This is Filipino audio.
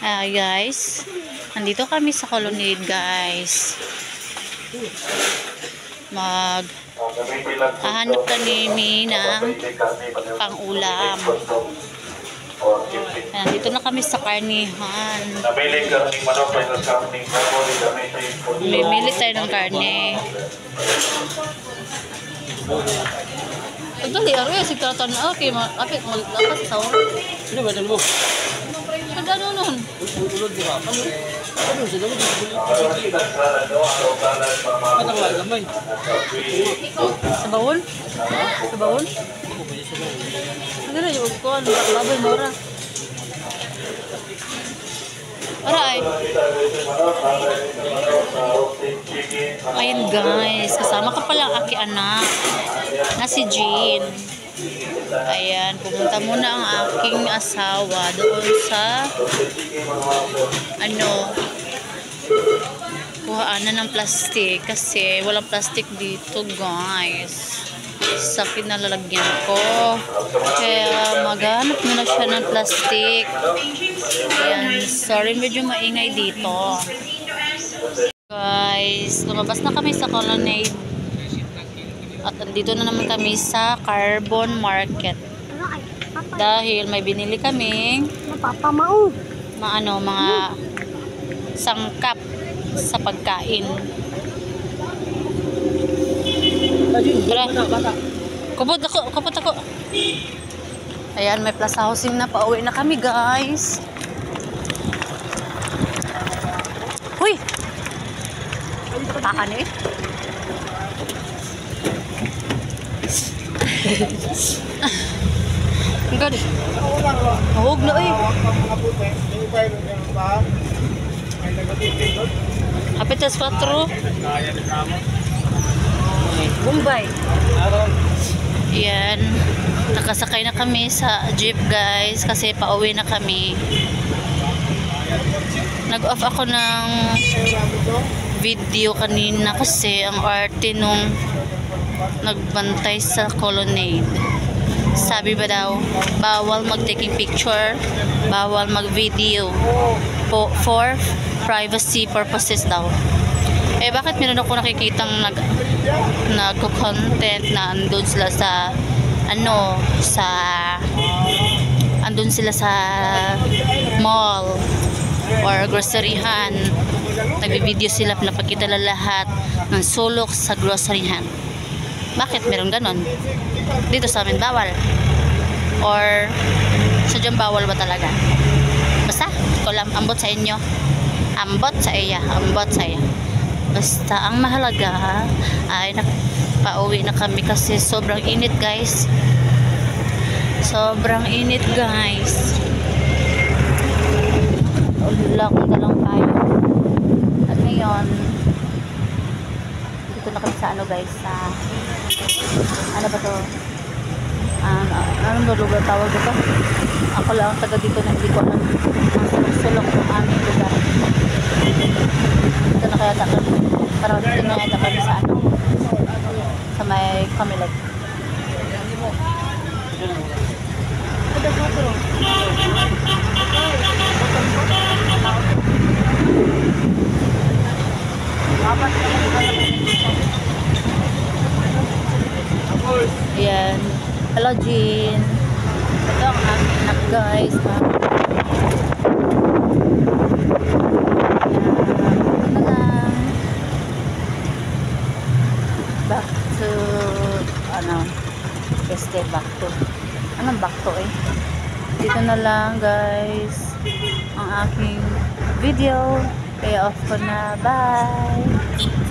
Guys, nandito kami sa Colonnade, guys. Hahanap kami ng pang-ulam. Nandito na kami sa karnihan. Bibili tayo ng karne. Dali, aroy, siguratan na. Okay, kapit, malakas sa tao. Ano ba mo? Ano nun? Ulod di ba? Ano sa dapat? Ano ba gamay? Sa bawon? Sa bawon? Ano na yung kon? Babay mo ra. Aray. Ayun guys, kasama ka pala ang aki anak na si Jean. Ayan, pumunta muna ang aking asawa doon sa kuhaanan ng plastic kasi walang plastic dito guys sa kinalalagyan ko, kaya maghanap muna siya ng plastic. Ayan, sorry medyo maingay dito guys. Lumabas na kami sa Colonnade at andito na naman kami sa Carbon Market dahil may binili kaming mga sangkap sa pagkain. Tara, kupot ako. Ayan, may plaza housing na, pauwi na kami guys. Huy, takan eh. Ang gani. Mahog na eh. Hapitas 4. Bombay. Yan. Nakasakay na kami sa jeep guys kasi pauwi na kami. Nag-off ako ng video kanina kasi ang arte nung nagbantay sa Colonnade. Sabi ba daw, bawal mag-taking picture, bawal mag-video for privacy purposes daw. Eh bakit meron ako nakikitang nagko-content na andun sila sa andun sila sa mall or groceryhan, nagbi-video sila, pinapakita lahat ng sulok sa groceryhan. Bakit meron ganon? Dito sa amin bawal? Or sadyang bawal ba talaga? Basta, ko lang, ambot sa inyo. Ambot sa iya. Basta ang mahalaga ay pauwi na kami kasi sobrang init guys. Sobrang init guys. Ulak na lang tayo. At ngayon, dito na kami sa guys, sa ano ba to? Anong lugar tawag dito? Ako lang ang taga dito na hindi ko alam. Sulok ng aming lugar. Dito na kaya kami. Parang dito na kaya kami sa sa may Kamilag. Ayan. Hello Jean. Ito ang aming anak guys. Back to anong back to eh. Dito na lang guys ang aking video. Kaya off ko na. Bye.